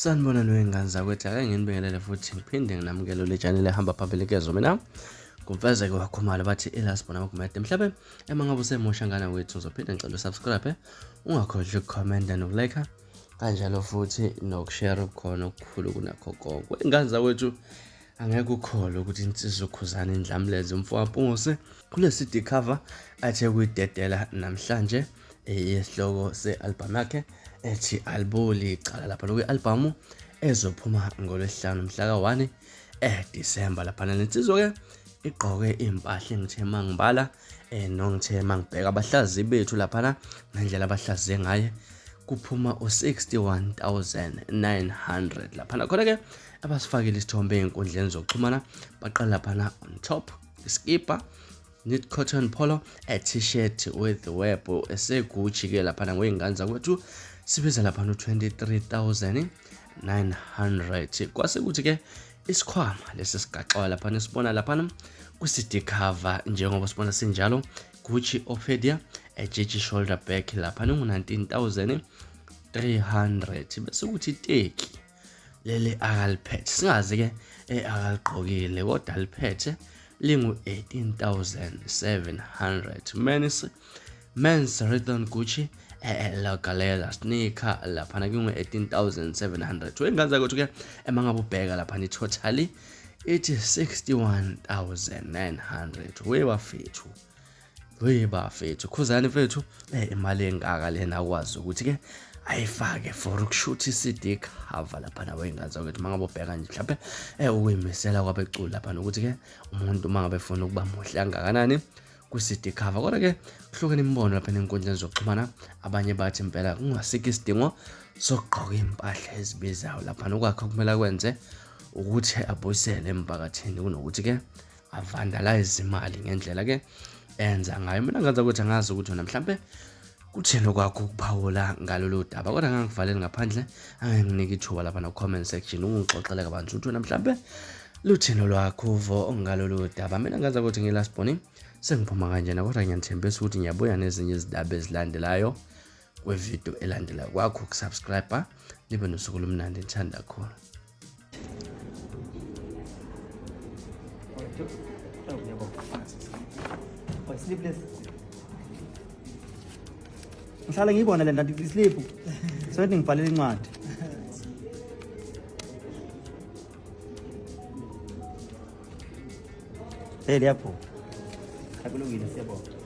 Sanibonani wengane zakwethu, ake nginibingelele futhi ngiphinde nginamukele le channel ehamba phambili kezo mina. Kumfezeke wakhomala bathi elasibona makumede emhlabeni. Ngabe usemusha ngana wethu uzophinde ngicela usubscribe, ungakhohlwa ukucomment nokulike, kanjalo futhi nokushare khona okukhulu kunakho konke. Wengane zakwethu, angeke ukholwe ukuthi insizwa uKhuzani indlamlezi umfowapunguse kule CD cover athe kuyidedela namhlanje yesihloko se-album yakhe ethi Aliboli icala lapha kwi-album ezophuma ngolwesihlanu mhla ka-1 December. Lapha lensizwa ke igqoke impahla engithe mangibala nongithe mangibheka abahlazi bethu lapha ngendlela abahlaziye ngaye kuphuma u61,900 lapha khona ke abasifakile isithombe einkundleni zokuxhumana baqala lapha on top iskipa knit cotton polo t-shirt with web eseGucci ke lapha ngoyingane zakwethu sibiza lapha no-23,900 kwase kuthi ke isikhwama lesi sigaxwa lapha sibona lapha ku-CD cover njengoba sibona sinjalo Gucci Ophedia GG shoulder bag lapha no-19,300 bese kuthi teki leli akaliphethe singazi ke akaligqokile kodwa aliphethe lingu-18,700 men's Rhythm Gucci la galera sneaker lapha kungu-18,700 wengane zakwethu ke emangabe ubheka lapha totally ithi 61,900 webafethu Khuzani mfethu imali engaka lena akwazi ukuthi ke ayifake for ukushoot i-CD cover lapha wengane zakwethu mangabe ubheka nje mhlawumbe ukuyimisela kwabeculi lapha nokuthi ke umuntu mangabe efuna ukuba muhle kangakanani ku-CD cover. Kodwa ke kuhlukene imibono lapha enkundleni zokuxhumana, abanye bathi impela kungasikho isidingo sokugqoka impahla ezibizayo lapha nokwakho kumele akwenze ukuthi abuyisele emphakathini kunokuthi ke avandalize imali ngendlela ke enza ngayo. Mina ngaza ukuthi angazi ukuthi wena mhlawumbe kuthini okwakho ukuphawula ngalolu daba, kodwa ngangivaleli ngaphandle anginike ithuba lapha no-comment section ungixoxele kabanzi ukuthi wena mhlawumbe luthini lwakho uvo ngalolu daba. Mina ngaza ukuthi ngilasiboni sengiphuma kanjena, kodwa ngiyathembisa ukuthi ngiyabuya nezinye izindaba ezilandelayo kwevideo elandelayo. Kwakho ukusubscribe libe nosuku lomnandi, ngithanda kakhulu. Ngihlale ngiyibona le nto sleep sokuthi ngibhalele incwadi. Hey lapho akulungile siyabona.